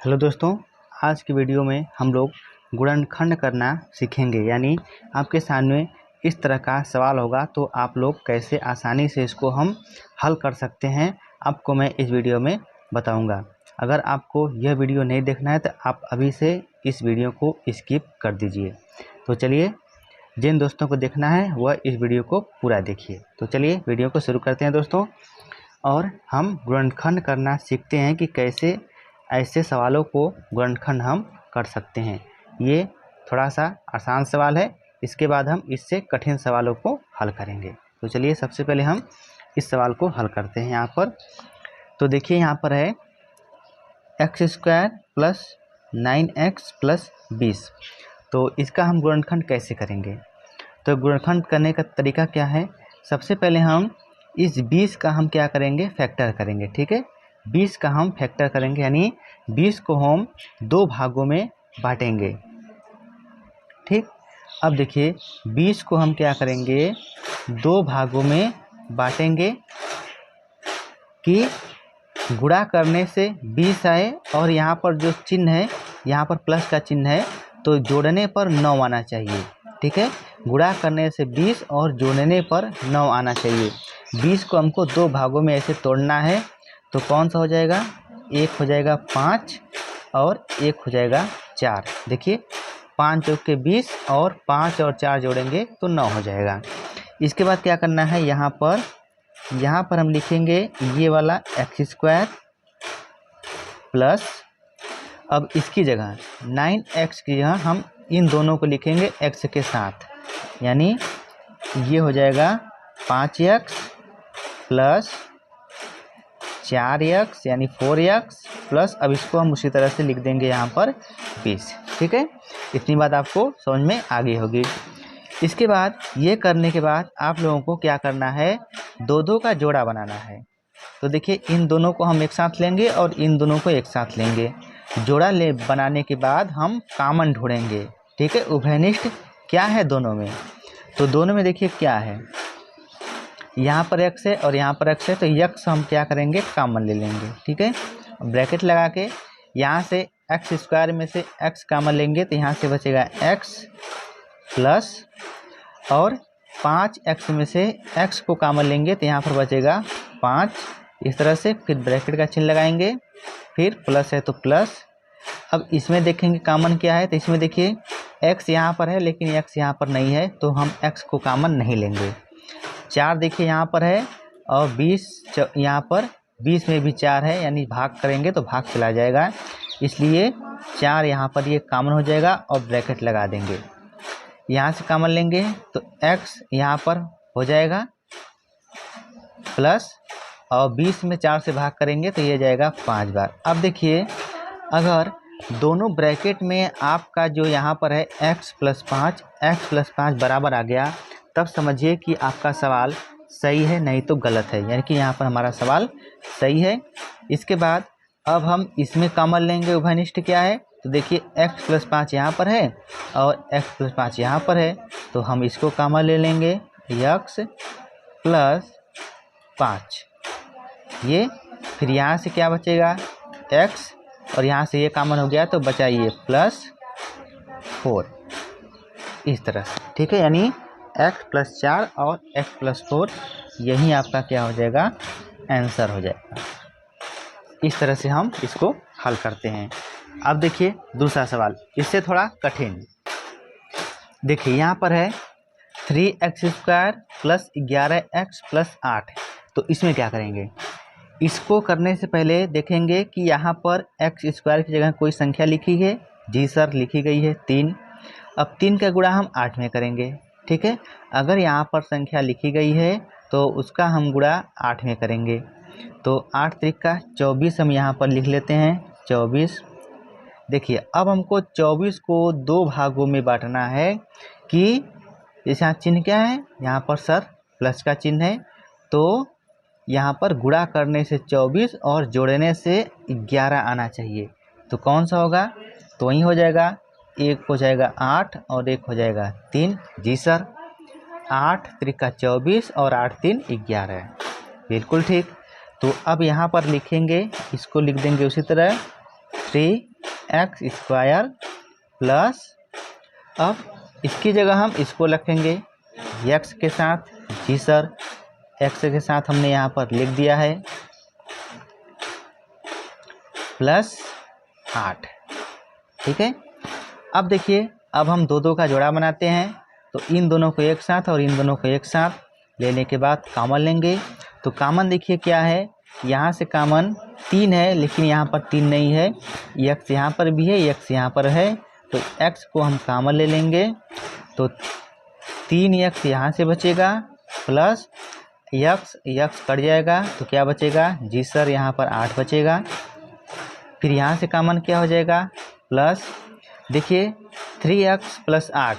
Hello दोस्तों, आज की वीडियो में हम लोग गुणनखंड करना सीखेंगे। यानी आपके सामने इस तरह का सवाल होगा तो आप लोग कैसे आसानी से इसको हम हल कर सकते हैं, आपको मैं इस वीडियो में बताऊंगा। अगर आपको यह वीडियो नहीं देखना है तो आप अभी से इस वीडियो को स्किप कर दीजिए। तो चलिए, जिन दोस्तों को देखना है वह इस वीडियो को पूरा देखिए। तो चलिए वीडियो को शुरू करते हैं दोस्तों, और हम गुणनखंड करना सीखते हैं कि कैसे ऐसे सवालों को गुणनखंड हम कर सकते हैं। ये थोड़ा सा आसान सवाल है, इसके बाद हम इससे कठिन सवालों को हल करेंगे। तो चलिए सबसे पहले हम इस सवाल को हल करते हैं। यहाँ पर तो देखिए, यहाँ पर है x² प्लस 9x प्लस 20। तो इसका हम गुणनखंड कैसे करेंगे? तो गुणनखंड करने का तरीका क्या है? सबसे पहले हम इस 20 का हम क्या करेंगे? फैक्टर करेंगे। ठीक है, 20 का हम फैक्टर करेंगे, यानी 20 को हम दो भागों में बांटेंगे। ठीक, अब देखिए 20 को हम क्या करेंगे? दो भागों में बांटेंगे कि गुणा करने से 20 आए, और यहाँ पर जो चिन्ह है, यहाँ पर प्लस का चिन्ह है, तो जोड़ने पर 9 आना चाहिए। ठीक है, गुणा करने से 20 और जोड़ने पर 9 आना चाहिए। 20 को हमको दो भागों में ऐसे तोड़ना है, तो कौन सा हो जाएगा? एक हो जाएगा 5 और एक हो जाएगा 4। देखिए 5 चौक के 20 और 5 और 4 जोड़ेंगे तो 9 हो जाएगा। इसके बाद क्या करना है? यहाँ पर हम लिखेंगे ये वाला x² प्लस, अब इसकी जगह 9x की जगह हम इन दोनों को लिखेंगे x के साथ, यानी ये हो जाएगा 5x प्लस 4x यानी 4x प्लस, अब इसको हम उसी तरह से लिख देंगे यहाँ पर 20। ठीक है, इतनी बात आपको समझ में आ गई होगी। इसके बाद ये करने के बाद आप लोगों को क्या करना है? दो का जोड़ा बनाना है। तो देखिए इन दोनों को हम एक साथ लेंगे और इन दोनों को एक साथ लेंगे। जोड़ा बनाने के बाद हम कॉमन ढूंढेंगे। ठीक है, उभयनिष्ठ क्या है दोनों में? तो दोनों में देखिए क्या है, यहाँ पर x है और यहाँ पर x है, तो x हम क्या करेंगे? कॉमन ले लेंगे। ठीक है, ब्रैकेट लगा के यहाँ से x² में से x कॉमन लेंगे, तो यहाँ से बचेगा x प्लस, और 5x में से x को कॉमन लेंगे तो यहाँ पर बचेगा 5। इस तरह से फिर ब्रैकेट का चिन्ह लगाएंगे, फिर प्लस है तो प्लस। अब इसमें देखेंगे कॉमन क्या है, तो इसमें देखिए x यहाँ पर है लेकिन x यहाँ पर नहीं है, तो हम x को कॉमन नहीं लेंगे। 4 देखिए यहाँ पर है और 20 यहाँ पर, 20 में भी 4 है, यानी भाग करेंगे तो भाग चला जाएगा, इसलिए 4 यहाँ पर ये कॉमन हो जाएगा और ब्रैकेट लगा देंगे। यहाँ से कॉमन लेंगे तो x यहाँ पर हो जाएगा प्लस, और 20 में 4 से भाग करेंगे तो ये जाएगा 5 बार। अब देखिए अगर दोनों ब्रैकेट में आपका जो यहाँ पर है x प्लस 5 बराबर आ गया, तब समझिए कि आपका सवाल सही है, नहीं तो गलत है, यानी कि यहाँ पर हमारा सवाल सही है। इसके बाद अब हम इसमें कॉमन लेंगे। उभयनिष्ठ क्या है? तो देखिए x प्लस 5 यहाँ पर है और x प्लस 5 यहाँ पर है, तो हम इसको कॉमन ले लेंगे, x प्लस 5। ये फिर यहाँ से क्या बचेगा? x, और यहाँ से ये कॉमन हो गया तो बचा ये प्लस 4, इस तरह से। ठीक है, यानी x प्लस 4 और x प्लस 4, यही आपका क्या हो जाएगा? आंसर हो जाएगा। इस तरह से हम इसको हल करते हैं। अब देखिए दूसरा सवाल, इससे थोड़ा कठिन। देखिए यहाँ पर है 3x² प्लस 11x प्लस 8। तो इसमें क्या करेंगे? इसको करने से पहले देखेंगे कि यहाँ पर x² की जगह कोई संख्या लिखी है। जी सर, लिखी गई है 3। अब 3 का गुणा हम 8 में करेंगे। ठीक है, अगर यहाँ पर संख्या लिखी गई है तो उसका हम गुणा 8 में करेंगे, तो 8 त्रिका 24 हम यहाँ पर लिख लेते हैं, 24। देखिए अब हमको 24 को दो भागों में बांटना है कि जैसे यहाँ चिन्ह क्या है? यहाँ पर सर प्लस का चिन्ह है, तो यहाँ पर गुणा करने से 24 और जोड़ने से 11 आना चाहिए। तो कौन सा होगा? तो वही हो जाएगा, एक हो जाएगा 8 और एक हो जाएगा 3। जी सर, 8 त्रिका 24 और 8 3 11, बिल्कुल ठीक। तो अब यहाँ पर लिखेंगे, इसको लिख देंगे उसी तरह 3 एक्स स्क्वायर प्लस, अब इसकी जगह हम इसको रखेंगे एक्स के साथ। जी सर, एक्स के साथ हमने यहाँ पर लिख दिया है प्लस 8। ठीक है, अब देखिए, अब हम दो का जोड़ा बनाते हैं। तो इन दोनों को एक साथ और इन दोनों को एक साथ लेने के बाद कॉमन लेंगे। तो कॉमन देखिए क्या है, यहाँ से कॉमन 3 है, लेकिन यहाँ पर 3 नहीं है, एक्स यहाँ पर भी है, एक्स यहाँ पर है। तो एक्स को हम कॉमन ले लेंगे, तो 3x यहाँ से बचेगा प्लस एक्स कट जाएगा तो क्या बचेगा। जी सर, यहाँ पर 8 बचेगा। फिर यहाँ से कॉमन क्या हो जाएगा, प्लस, देखिए 3x प्लस 8,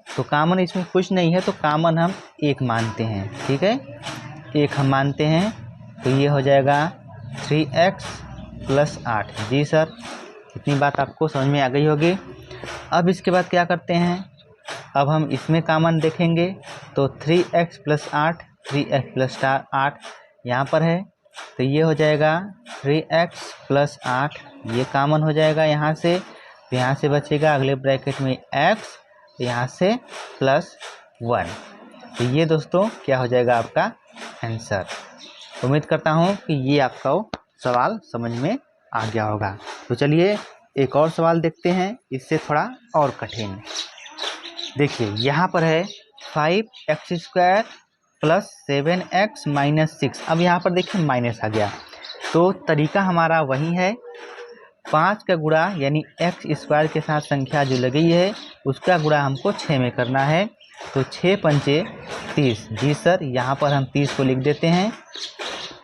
तो कॉमन इसमें कुछ नहीं है, तो कॉमन हम 1 मानते हैं। ठीक है, 1 हम मानते हैं, तो ये हो जाएगा 3x प्लस 8। जी सर, इतनी बात आपको समझ में आ गई होगी। अब इसके बाद क्या करते हैं, अब हम इसमें कॉमन देखेंगे। तो 3x प्लस 8, 3x प्लस 8 यहाँ पर है, तो ये हो जाएगा 3x प्लस 8, ये कॉमन हो जाएगा यहाँ से। तो यहाँ से बचेगा अगले ब्रैकेट में x, तो यहाँ से प्लस 1। तो ये दोस्तों क्या हो जाएगा आपका आंसर। उम्मीद करता हूँ कि ये आपका सवाल समझ में आ गया होगा। तो चलिए एक और सवाल देखते हैं, इससे थोड़ा और कठिन। देखिए यहाँ पर है 5x square plus 7x minus 6। अब यहाँ पर देखिए माइनस आ गया, तो तरीका हमारा वही है, 5 का गुणा यानी x स्क्वायर के साथ संख्या जो लगी है उसका गुणा हमको 6 में करना है। तो 6 पंचे 30। जी सर, यहाँ पर हम 30 को लिख देते हैं।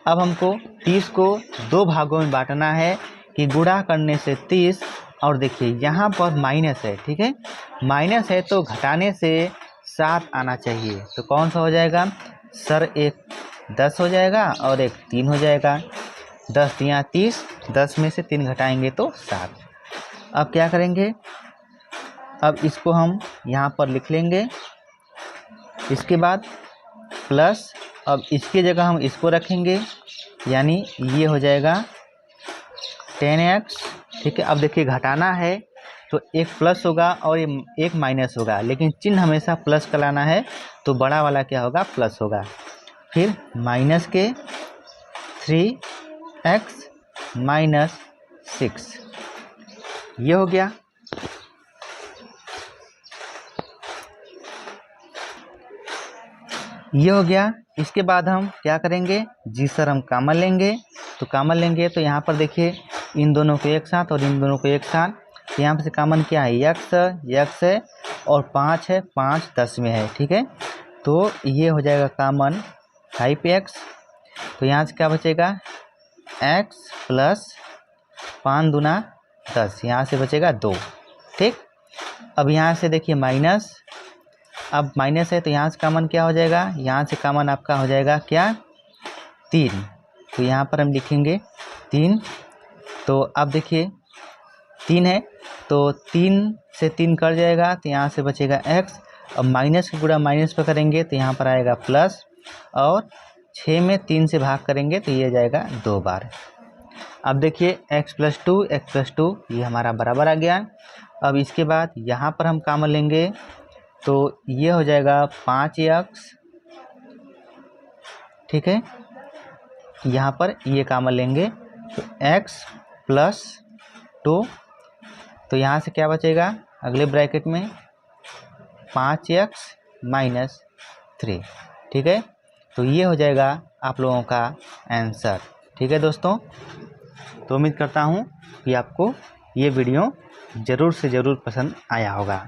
अब हमको 30 को 2 भागों में बांटना है कि गुणा करने से 30, और देखिए यहाँ पर माइनस है। ठीक है, माइनस है तो घटाने से 7 आना चाहिए, तो कौन सा हो जाएगा सर, एक 10 हो जाएगा और एक 3 हो जाएगा। 10 यहाँ 30, 10 में से 3 घटाएंगे तो 7। अब क्या करेंगे, अब इसको हम यहाँ पर लिख लेंगे, इसके बाद प्लस, अब इसकी जगह हम इसको रखेंगे, यानी ये हो जाएगा 10x। ठीक है, अब देखिए घटाना है तो एक प्लस होगा और एक माइनस होगा, लेकिन चिन्ह हमेशा प्लस का लाना है, तो बड़ा वाला क्या होगा, प्लस होगा। फिर माइनस के 3x माइनस 6, ये हो गया। ये हो गया। इसके बाद हम क्या करेंगे, जी सर हम कॉमन लेंगे। तो कॉमन लेंगे तो यहाँ पर देखिए इन दोनों को एक साथ और इन दोनों को एक साथ, तो यहाँ पर से कॉमन क्या है, x है और 5 है, 5 10 में है। ठीक है, तो ये हो जाएगा कॉमन 5x। तो यहाँ से क्या बचेगा, x प्लस 5 दूना 10, यहाँ से बचेगा 2। ठीक, अब यहाँ से देखिए माइनस, अब माइनस है तो यहाँ से कॉमन क्या हो जाएगा, यहाँ से कॉमन आपका हो जाएगा क्या, 3। तो यहाँ पर हम लिखेंगे 3। तो अब देखिए 3 है तो 3 से 3 कट जाएगा, तो यहाँ से बचेगा x। अब माइनस का गुणा माइनस पर करेंगे तो यहाँ पर आएगा प्लस, और 6 में 3 से भाग करेंगे तो ये जाएगा 2 बार। अब देखिए x प्लस 2 ये हमारा बराबर आ गया। अब इसके बाद यहाँ पर हम कॉमन लेंगे तो ये हो जाएगा 5x। ठीक है, यहाँ पर ये कॉमन लेंगे तो x प्लस 2, तो यहाँ से क्या बचेगा अगले ब्रैकेट में 5x माइनस 3। ठीक है, तो ये हो जाएगा आप लोगों का आंसर। ठीक है दोस्तों, तो उम्मीद करता हूँ कि आपको ये वीडियो ज़रूर से ज़रूर पसंद आया होगा।